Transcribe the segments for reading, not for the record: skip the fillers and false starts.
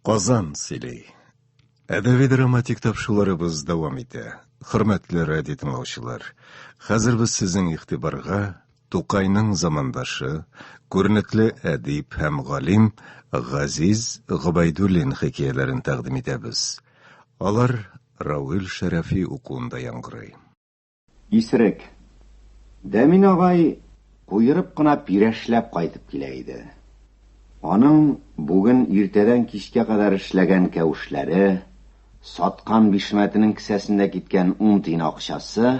Казан сөйлей. Әдәби драма тапшыруларыбыз дәвам итә. Хөрмәтле радио тыңлаучылар, хәзер без сезнең игътибарга Тукайның замандашы, күренекле әдип һәм галим Газиз Гобайдуллин хикәяләрен тәкъдим итәбез. Алар Рауил Шәрәфи укуында яңгырый. Исерек. Дәмин агай куйырып кына пирешләп кайтып килә иде. Аның бүген иртәдән кичкә кадәр эшләгән кәүшләре, саткан бишмәтенең кисәсендә киткән 10 тиен акчасы,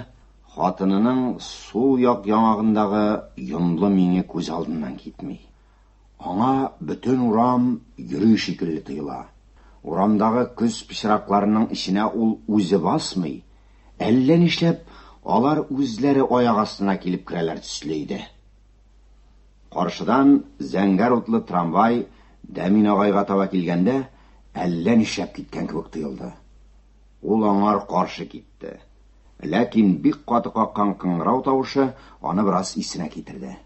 хатынының сул як яңагындагы йонлы миңе күз алдыннан китми. Аңа бөтен урам йөрү шикелле тоела. Урамдагы күз пычракларының иченә ул үзе басмый, әллә нишләп алар үзләре аяк астына килеп керәләр төсле иде. Каршыдан зәңгәр утлы трамвай Дәмин агайга таба килгәндә, әллә нишләп киткән кебек тоелды. Ул аңар каршы китте. Ләкин бик каты каккан кыңгырау тавышы аны бераз исенә китерде.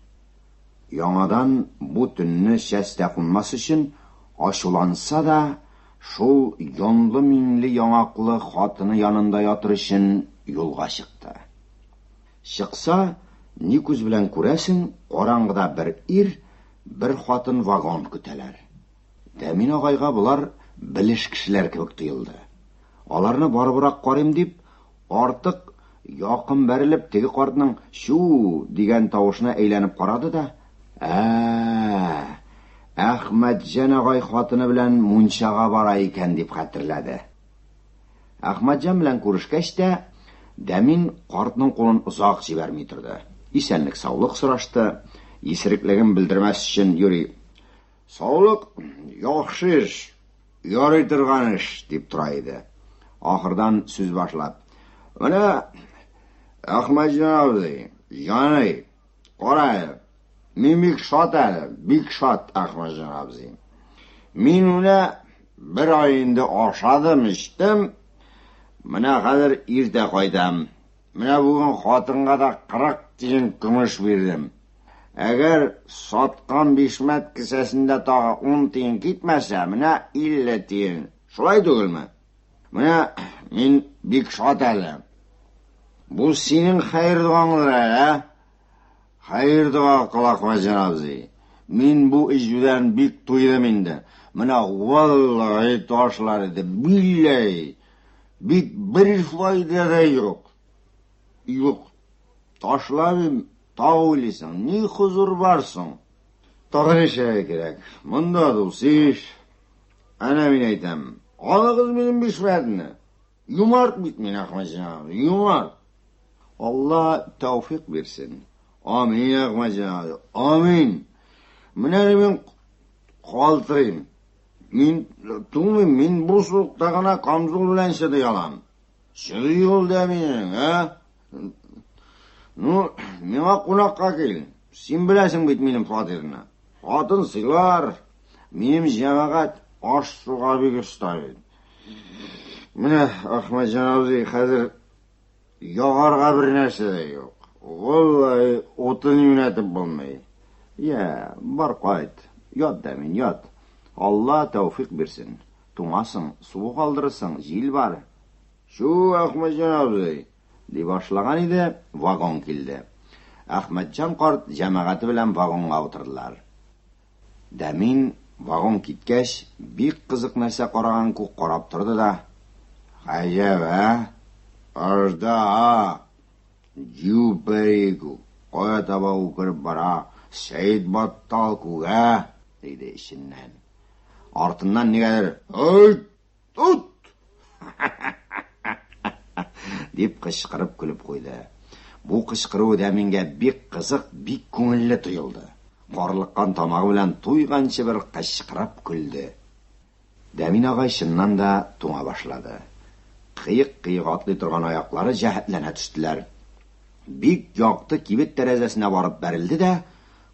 Яңадан бу төнне чәстә кунмас өчен ачуланса да, шул йонлы минле яңаклы хатыны янында ятыр өчен юлга чыкты. Чыкса, ни күз белән күрәсең, караңгыда бер ир, бер хатын вагон көтәләр. Дәмин агайга булар белеш кешеләр кебек тоелды. Аларны барыбрак карыйм дип, артык якын бәрелеп теге картның "шу" дигән тавышына әйләнеп карады да, Әхмәтҗан агай хатыны белән мунчага бара икән дип хәтерләде. Әхмәтҗан белән күрешкәч тә, Дәмин картның кулын озак җибәрми торды. Исәнлек саулык сорашты, исереклеген белдермәс өчен юри. Саулык яхшы эш, ярый торган эш дип тора иде. Ахырдан сүз башлап, "Менә Әхмәтҗан абзый, яный, кара, мин бик шат әле, бик шат Әхмәтҗан абзый. Мин менә бер ай инде ашадым, эчтем, менә хәзер иртә кайтам. Менә бүген хатынга да 40 тиен көмеш бирдем. Әгәр саткан бишмәт кисәсендә тагы 10 тиен китмәсә, менә 50 тиен. Шулай түгелме? Менә мин бик шат әле. Бу синең хәер дуаңдыр әле. Хәер дуа кыл Әхмәтҗан абзый. Мин бу иҗүдән бик туйдым инде. Менә валлаһи ташлар иде, билләй. Бик бер файда да юк. Юк. Ташлавым, таулисың, ни хузур барсың? Тагырыша кирәк. Монда дусиш. Әнә мин әйтәм. Алыгыз минем бишмәтне. Юмарт бит мин Әхмәтҗан, юмарт. Алла тәүфик бирсен. Амин Әхмәтҗан, амин. Менә мин калтырыйм. Мин бу суыкта гына камзул белән чыдый алам. Чыдый ул да минең, Ну, миңа кунакка кил. Син беләсең бит минем фатирны. Хатын сыйлар, минем җәмәгать аш суга бик оста. Менә Әхмәтҗан абзый хәзер ягарга бер нәрсә дә юк. Валлаһи утын юнәтеп булмый. Бар кайт. Ят да мин, ят. Алла тәүфик бирсен. Туңасың, суык алдырырсың, җил бар. Шу Әхмәтҗан абзый ди башлаган иде, вагон килде. Әхмәтҗан карт җәмәгате белән вагонга утырдылар. Дәмин вагон киткәч, бик кызык нәрсә караган күк карап торды да, "Гаҗәп, Ажда, Юбейгу, кая таба укырып бара, Сәйд Баттал күгә", диде иченнән. Артыннан нигәдер, "Тут!" дип кычкырып көлеп куйды. Бу кычкыру Дәмингә бик кызык, бик күңелле тоелды. Карлыккан тамагы белән туйганчы бер кычкырып көлде. Дәмин агай чыннан да туңа башлады. Кыек-кыек атлый торган аяклары җәһәтләнә төштеләр. Бик якты кибет тәрәзәсенә барып бәрелде дә,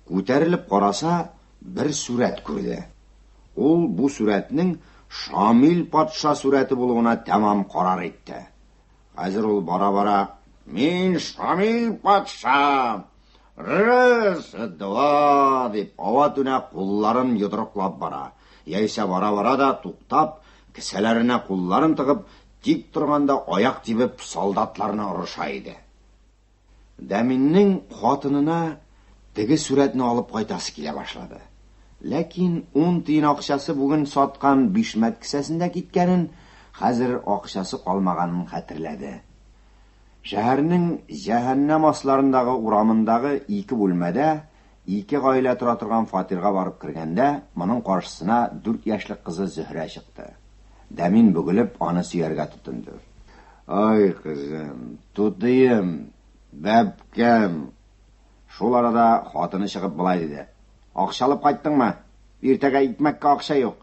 күтәрелеп караса, бер сүрәт күрде. Ул бу сүрәтнең Шамил патша сүрәте булуына тәмам карар итте. Хәзер ул бара-бара, "Мин Шамил патша, Раз, два, дип ава-түнә кулларын йодрыклап бара. яисә бара-бара да туктап, кесәләренә кулларын тыгып, тик торганда аяк тибеп солдатларны ырыша иде. Дәминнең хатынына теге сүрәтне алып кайтасы килә башлады. Ләкин 10 тиен акчасы бүген саткан бишмәт кесәсендә киткәнен, хәзер акчасы калмаганын хәтерләде. Шәһәрнең җәһәннәм асларындагы урамындагы 2 бүлмәдә 2 гаилә тора торган фатирга барып кергәндә, моның каршысына 4 яшьлек кызы Зөһрә чыкты. Дәмин бөгелеп аны сөяргә тотынды. Ай кызым, тутыем, бәбкәм. Шул арада хатыны чыгып булай диде. Акчалып кайттыңмы? Иртәгә икмәккә акча юк.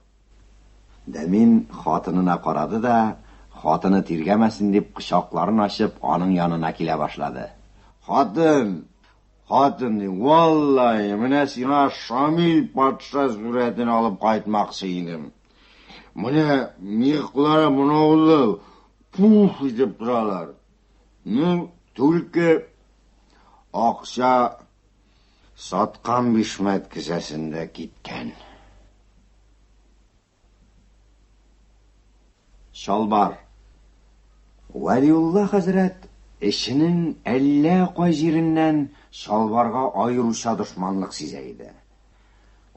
Дәмин хатынына карады да, хатыны тиргәмәсен дип кочакларын ачып, аның янына килә башлады. Хатын, валлаhi, менә сиңа Шамил патша сүрәтен алып кайтмакчы идем. Менә миклары моны пуф итеп торалар. Түлке акча саткан бишмәт кесәсендә киткән. Шалбар. Вәлиулла хәзрәт эшенең әллә кай җиреннән шалбарга айруча дошманлык сизә иде.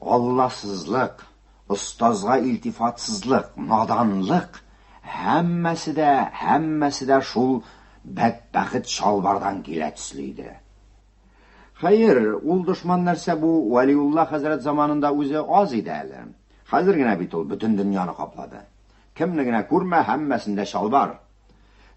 Алласызлык, остазга илтифатсызлык, наданлык, һәммәсе дә шул бәдбәхет шалбардан килә төсле иде. Хәер, ул дошман нәрсә бу Вәлиулла хәзрәт заманында үзе аз иде әле. Хәзер генә бит ул бөтен дөньяны каплады. Кемне генә күрмә, һәммәсендә шалбар.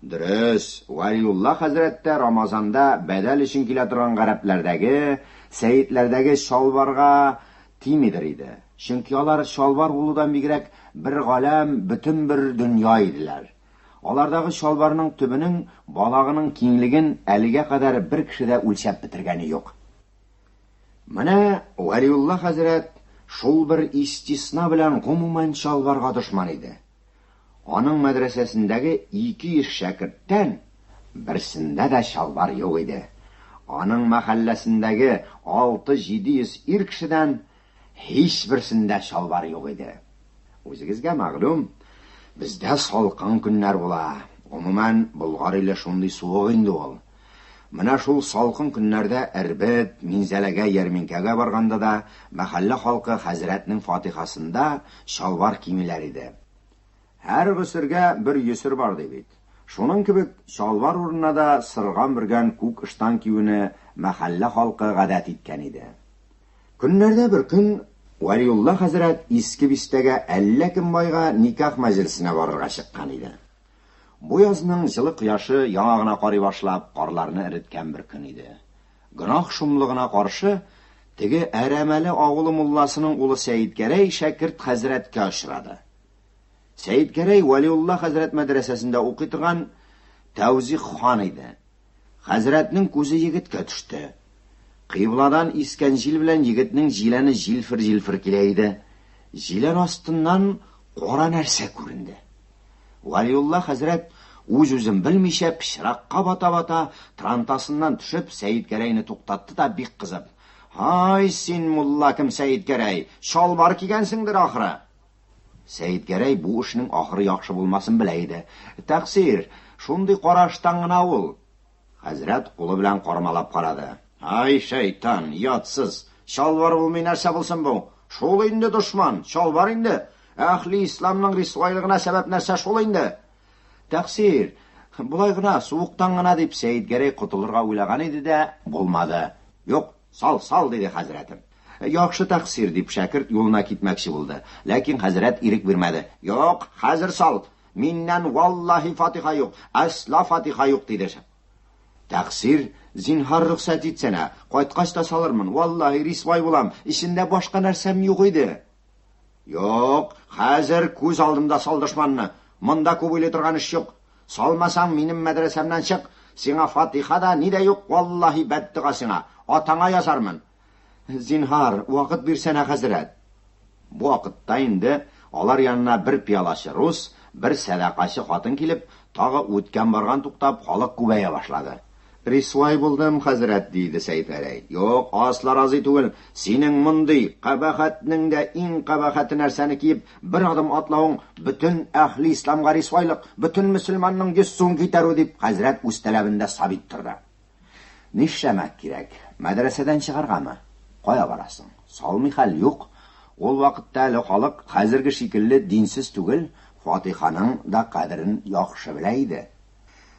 Дөрес, Вәлиулла хәзрәттә Рамазанда бәдәл өчен килә торган гарәпләрдәге, сәйетләрдәге шалбарга тимидер иде. Чөнки алар шалбар булудан бигрәк бер галәм, бөтен бер дөнья иделәр. Алардагы шалбарның төбенең балагының киңлеген әлегә кадәр бер кеше дә үлчәп бетергәне юк. Менә Вәлиулла хәзрәт шул бер истисна белән гомумән шалбарга дошман иде. Аның мәдрәсәсендәге 200 шәкерттән берсендә дә шалбар юк иде. Аның мәхәлләсендәге 600-700 ир кешедән һич берсендә шалбар юк иде. Үзегезгә мәгълүм, бездә салкын көннәр була. Гомумән, Болгар иле шундый суык инде ул. Менә шул салкын көннәрдә Әрбет, Минзәләгә, Ярминкәгә барганда да мәхәллә халкы хәзрәтнең фатихасында шалбар кимиләр иде. Һәр гысырга бер йөсер бар ди бит. Шуның кебек шалбар урынына да сырган бергән күк ыштан киюне мәхәллә халкы гадәт иткән иде. Көннәрдә бер көн Вәлиулла хәзрәт иске бистәгә әллә кем байга никах мәҗлесенә барырга чыккан иде. Бу язның җылы кояшы яңа гына карый башлап, карларны эреткән бер көн иде. Гынах шумлыгына каршы, теге әрәмәле авылы мулласының улы Сәйидгәрәй шәкерт хәзрәткә очрады. Сәйидгәрәй Вәлиулла хәзрәт мәдрәсәсендә укый торган Тәүзих хан иде. Хәзрәтнең күзе егеткә төште. Кыйбладан искән җил белән егетнең җиләне җилфер килә иде. Җилән астыннан кара нәрсә күренде. Вәлиулла хәзрәт үз-үзен белмичә пычракка бата-бата трантасыннан төшеп Сәйидгәрәйне туктатты да бик кызып: "Ай син мулла кем Сәйидгәрәй, шалбар кигәнсеңдер ахры." Сәйидгәрәй бу эшнең ахыры яхшы булмасын белә иде. Тәкъсир, шундый караштан гына ул. Хәзрәт кулы белән кармалап карады. "Ай шайтан, ятсыз, шалбар булмый нәрсә булсын бу? Шул инде дошман, шалбар инде. Әхли исламның рисвайлыгына сәбәп нәрсә шул инде?" Тәкъсир, булай гына, суыктан гына дип Сәйидгәрәй кутылырга уйлаган иде дә, булмады. "Юк, сал" диде хәзрәтем. "Яхшы тәкъсир" дип шәкерт юлына китмәкче булды. Ләкин хәзрәт ирек бирмәде. "Юк, хәзер сал. Миннән валлаһи фатиха юк, асла фатиха юк" диде. Тәкъсир, "Зинһар рөхсәт итсәнә, кайткач та салырмын. Валлаһи рисвай булам. Ичендә башка нәрсәм юк иде." "Юк, хәзер күз алдымда сал дошманны. Монда күп уйлый торган эш юк. Салмасаң минем мәдрәсәмнән чык. Сиңа фатиха да ни дә юк, валлаһи бәттига сиңа. Атаңа язармын." "Зинһар, вакыт бирсәнә хәзрәт." Бу вакытта инде алар янына бер пиялачы рус, бер сәдакачы хатын килеп, тагы үткән барган туктап, халык күбәя башлады. Рисвай булдым, хәзрәт, диде Сәйд Гәрәй. Юк, асла разый түгел. Синең мондый кабахатның да иң кабахаты нәрсәне киеп, бер адым атлавың бөтен әхли исламга рисвайлык, бөтен мөселманның 100 сум китәрү дип хәзрәт үз талабында сабит торды. Нишләмәк кирәк? Мәдрәсәдән чыгаргамы? Кая барасың? Салмый хәл юк. Ул вакытта әле халык хәзерге шикелле динсез түгел, Фатиханың да кадерен яхшы белә иде.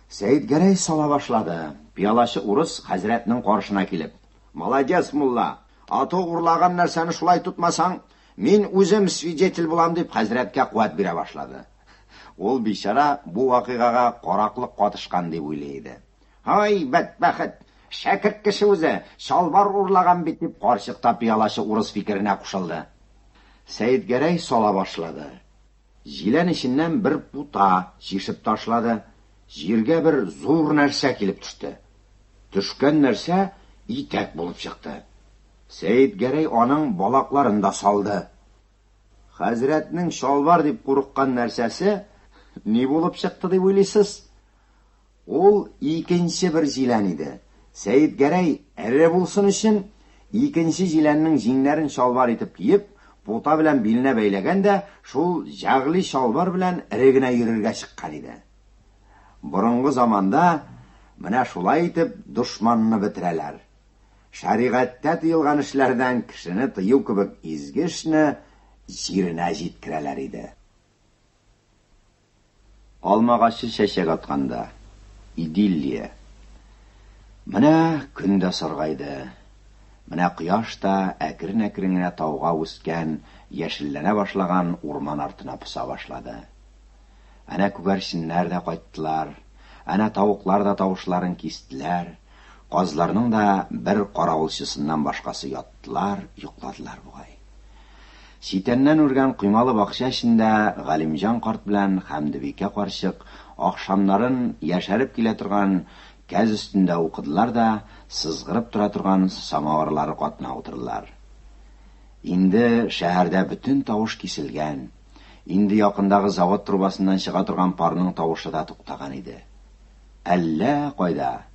Сәйд Гәрәй сала башлады. Пиялашы урыс хәзрәтнең каршына килеп: "Молодец, мулла. Аты урлаган нәрсәне шулай тутмасаң, мин үзем свидетель булам", дип хәзрәткә куәт бирә башлады. Ул бичара бу вакыйгага караклык катышкан дип уйлый иде. "Ай, бәдбәхет, шәкерт кеше үзе, шалбар урлаган бит", дип карчыкта пиялашы урыс фикеренә кушылды. Сәйд Гәрәй сала башлады. Җилән иченнән бер пута шишеп ташлады. Җиргә бер зур нәрсә килеп төште. Төшкән нәрсә итәк булып чыкты. Сәйд Гәрәй аның балакларын да салды. Хәзрәтнең шалбар дип курыккан нәрсәсе ни булып чыкты дип уйлыйсыз? Ул икенче бер җилән иде. Сәйд Гәрәй эре булсын өчен икенче җиләннең җиңнәрен шалбар итеп киеп, пута белән биленә бәйләгән дә, шул җагли шалбар белән эре генә йөрергә чыккан иде. Борынгы заманда менә шулай итеп душманны бетерәләр. Шәригатьтә тыелган эшләрдән кешене тыю кебек изге эшне җиренә җиткерәләр иде. Алмагачы чәчәк атканда. Идиллия. Менә көн дә саргайды. Менә кояш та әкрен-әкрен генә тауга үскән, яшелләнә башлаган урман артына поса башлады. Әнә күгәрченнәр дә кайттылар. Әнә тавыклар да тавышларын кистеләр. Казларның да бер каравылчысыннан башкасы яттылар, йокладылар бугай. Ситәннән үргән кыймалы бакча эчендә Галимҗан карт белән Хәмдибикә карчык ахшамнарын яшәреп килә торган кәз өстендә укыдылар да, сызгырып тора торган самавырлары катына утырдылар. Инде шәһәрдә бөтен тавыш киселгән. Инде якындагы завод трубасыннан чыга торган парның тавышы да туктаган иде. Әллә кайда,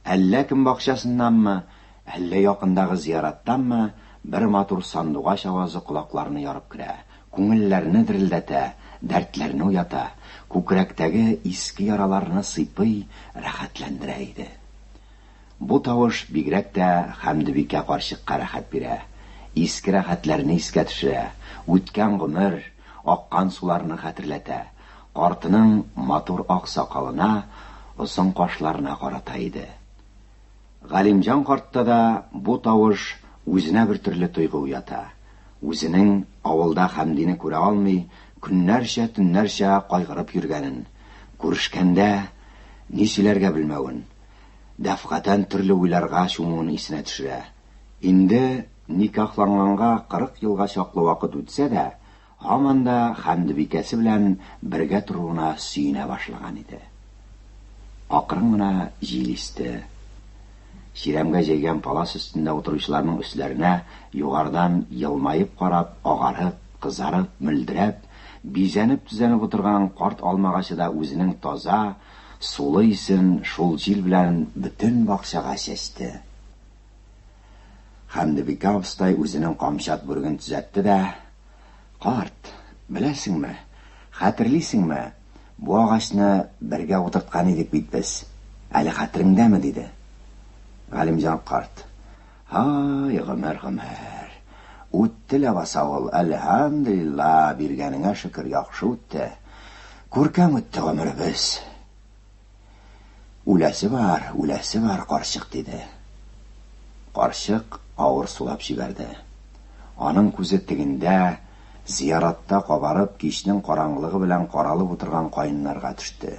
әллә кем бакчасыннанмы, әллә якындагы зияраттанмы бер матур сандугач авазы кулакларны ярып керә, күңелләрне дерелдәтә, дәртләрне уята, күкрәктәге иске яраларны сыйпый, рәхәтләндерә иде. Бу тавыш бигрәк тә Хәмдибикә карчыкка рәхәт бирә, иске рәхәтләрне искә төшерә, үткән гомер, аккан суларны хәтерләтә, картының матур ак сакалына, озын кашларына карата иде. Галимҗан картта да бу тавыш үзенә бер төрле тойгы уята. Үзенең авылда Хәмдине күрә алмый, көннәрчә, төннәрчә кайгырып йөргәнен, күрешкәндә ни сөйләргә белмәвен, дәфкатан төрле уйларга чумуын исенә төшерә. Инде никахланганга 40 елга чаклы вакыт үтсә дә, һаман да Хәмдибикәсе белән бергә торуына сөенә башлаган иде. Акрын гына җил исте. Чирәмгә җәйгән палас өстендә утыручыларның өсләренә югардан елмаеп карап, агарып, кызарып, мөлдерәп, бизәнеп-түзәнеп утырган карт алмагачы да үзенең таза, сулы исен шул җил белән бөтен бакчага чәчте. Хәмдибикә абыстай үзенең камчат бүреген төзәтте дә: "Карт, беләсеңме, хәтерлисеңме, бу агачны бергә утырткан идек бит без. Әле хәтереңдәме?" диде. Галимҗан карт: "Ай, гомер. Үтте ләбаса ул, әлхәмдулилла, биргәнеңә шөкер, яхшы үтте. Күркәм үтте гомеребез." Үләсе бар, карчык", диде. Карчык авыр сулап җибәрде. Аның күзе тегендә, зияратта кабарып, кичнең караңгылыгы белән каралып утырган каеннарга төште.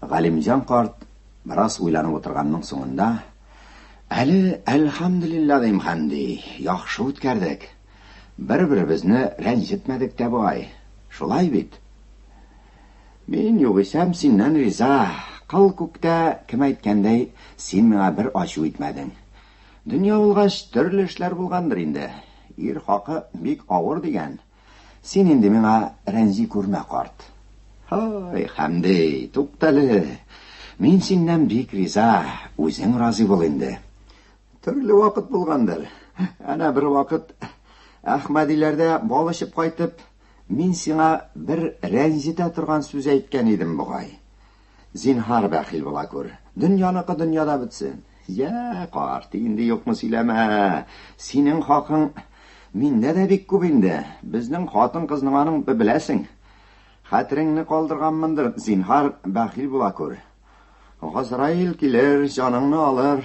Галимҗан карт бераз уйланып утырганның соңында: "Әле әлхәмдулилла дим, Хәмди, яхшы үткәрдек. Бер-беребезне рәнҗетмәдек тә бугай. Шулай бит? Мин югысам синнән риза. Кыл күктә, кем әйткәндәй, син миңа бер ачу итмәдең. Дөнья булгач, төрле эшләр булгандыр инде. Ир хакы бик авыр дигән. Син инде миңа рәнҗи күрмә, карт." "Ай, Хәмди, туктале. Мин синнән бик риза, үзең разый бул инде. Төрле вакыт булгандыр. Әнә бер вакыт Әхмәдиләрдә балышып кайтып, мин сиңа бер рәнҗетә торган сүз әйткән идем бугай. Зинһар бәхил була күр. Дөньяныкы дөньяда бетсен. Я, карт, инде юкмы сөйләмә. Синең хакың миндә дә бик күп инде. Безнең хатын-кызның аның беләсең. Хәтереңне калдырганмындыр. Зинһар бәхил була күр. Газраил килер, җаныңны алыр.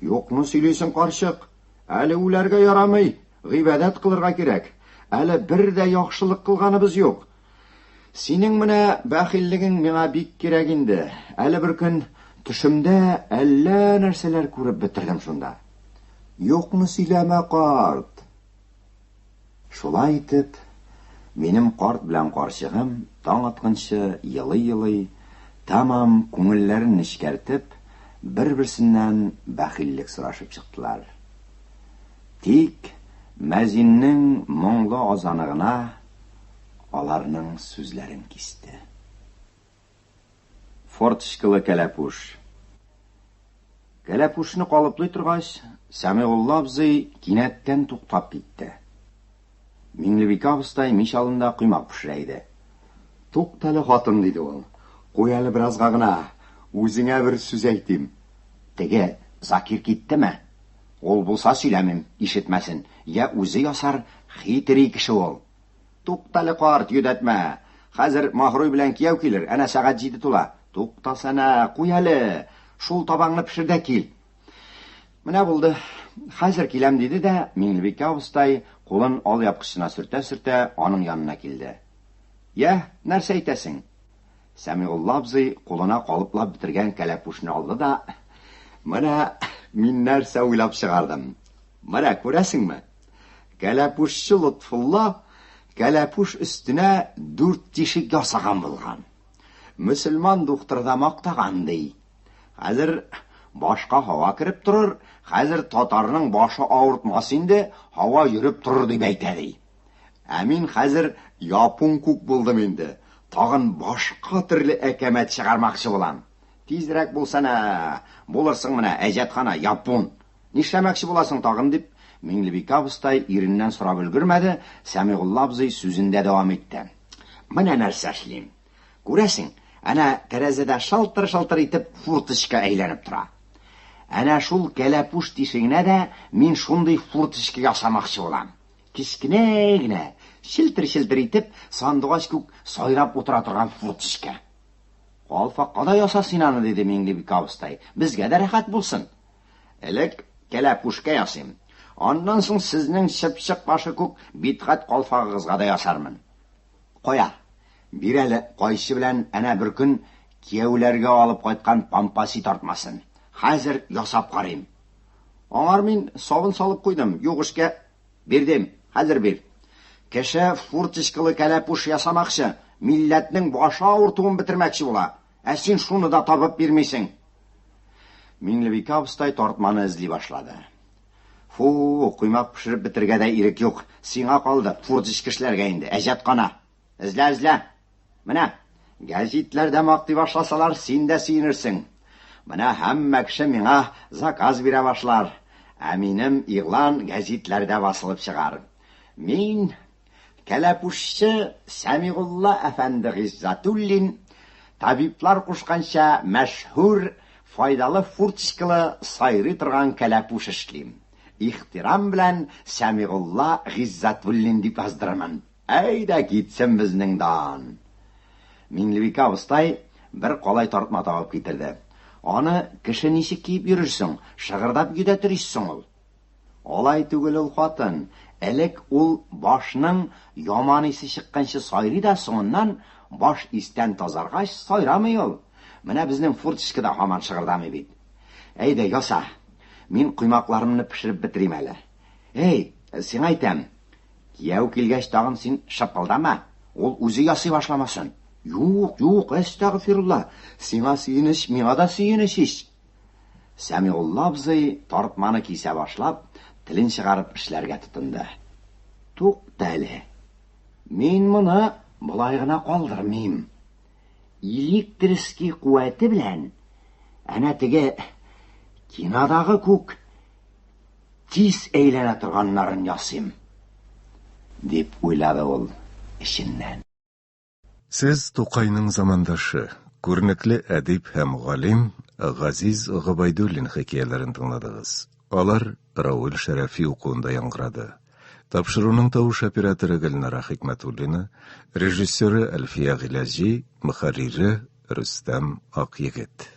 Юкмы сөйлисең, карчык? Әле үләргә ярамый. Гыйбадәт кылырга кирәк. Әле бер дә яхшылык кылганыбыз юк. Синең менә бәхиллегең миңа бик кирәк инде. Әле бер көн төшемдә әллә нәрсәләр күреп бетердем шунда. Юкмы сөйләмә, карт. Шулай итеп, минем карт белән карчыгым таң атканчы елый-елый, тамам күңелләрен нечкәртеп, бер-берсеннән бәхиллек сорашып чыктылар. Тик мәзиннең моңлы азаны гына аларның сүзләрен кисте. Форточкалы кәләпүш. Кәләпүшне калыплый торгач, Сәмигулла абзый кинәттән туктап китте. Миңлебикә абыстай мич алында куймак пешерә иде. Туктале хатын, диде ул. Куй әле беразга гына, үзеңә бер сүз әйтим. Теге Закир киттеме? Ул булса сөйләмим, ишетмәсен. Я үзе ясар, хитри кеше ул. Туктале карт, йөдәтмә. Хәзер Махруй белән кияү килер, әнә сәгать 7 тула. Туктасана, куй әле. Шул табаңны пешер дә кил. Менә булды. Хәзер киләм, диде дә, Миңлебикә абыстай кулын алъяпкычына сөртә-сөртә аның янына килде. Я, нәрсә әйтәсең? Сәмигулла абзый кулына калыплап бетергән кәләпүшне алды да, менә мин нәрсә уйлап чыгардым. Менә күрәсеңме? Кәләпүшче Лотфулла кәләпүш өстенә 4 тишек ясаган булган. Мөселман духтырда мактаган ди. Хәзер башка һава кирип торыр, хәзер татарның башы авыртмас инде, һава йөреп торыр дип әйтә ди. Ә мин хәзер япун күк булдым инде. Тагын башка төрле әкәмәт чыгармакчы булам. Тизрәк булсана, булырсың менә әҗәтхана япун. Нишләмәкче буласың тагын дип, Миңлебикә абыстай иреннән сорап өлгермәде, Сәмигулла абзый сүзендә дәвам итте. Менә нәрсә эшлим. Күрәсең, әнә тәрәзәдә шалтыр-шалтыр итеп фурточка әйләнеп тора. Әнә шул кәләпүш тишегенә дә мин шундый фурточка ясамакчы булам. Кичкенә генә, шилтер-шилтер итеп, сандугач күк сайрап утыра торган фурточка. Калфакка да яса син аны, диде Миңлебикә абыстай. Безгә дә рәхәт булсын. Элек кәләпүшкә ясыйм. Аннан соң сезнең чыпчык башы күк битгать калфагыгызга да ясармын. Кая? Бир әле кайчы белән әнә бер көн кияүләргә алып кайткан пампаси тартмасын. Хәзер ясап карыйм. Аңар мин сабын салып куйдым. Юк эшкә бирдем. Хәзер бир. Кеше фурточкалы кәләпүш ясамакчы, милләтнең башы авыртуын бетермәкче була. Ә син шуны да табып бирмисең. Миңлебикә абыстай тартманы эзли башлады. Фу, куймак пешереп бетергә дә ирек юк. Сиңа калды фурточка эшләргә инде. Әҗәткана. Эзлә. Менә, гәзитләрдә мактый башласалар, син дә сөенерсең. Менә һәммә кеше миңа заказ бирә башлар. Ә минем игълан гәзитләрдә басылып чыгар. Мин кәләпүшче Сәмигулла әфәнде Гыйззатуллин табиблар кушканча мәшһүр, файдалы фурточкалы сайрый торган кәләпүш эшлим. Ихтирам белән Сәмигулла Гыйззатуллин дип яздырмын. Әйдә китсен безнең дан. Миңлебикә абыстай бер калай тартма табып китерде. Аны кеше ничек киеп йөрерсең, шыгырдап йөдәтер исең ул. Алай түгел ул хатын. Элек ул башның яман исе чыкканчы сайрый да, соңыннан баш истән тазаргач сайрамый ул. Менә безнең фурточкада һаман шыгырдамый бит. Әйдә яса. Мин куймакларымны пешереп битерим әле. Эй, син әйтәм. Кияү килгәч тагын син шапылдама. Ул үзе ясый башламасын. Юк, әстәгъфирулла. Сиңа сөенеш, миңа да сөенеш ич. Сәмигулла абзый тартманы кисә башлап, телен чыгарып эшләргә тотынды. Тукта әле. Мин моны болай гына калдырмыйм. Электрический куәте белән әнә теге кинодағы күк тиз әйләнә торганнарын ясыйм, дип уйлады ул эченнән. Сез Тукайның замандашы, күренекле әдип һәм галим Газиз Габайдуллин хикәяләрен тыңладыгыз. Алар Рауль Шәрәфи укуында яңгырады. Тапшыруның тавыш операторы Гөлнара Хикмәтуллина, режиссеры Әлфия Гыйләҗи, мөхәррире Рөстәм Акъегет.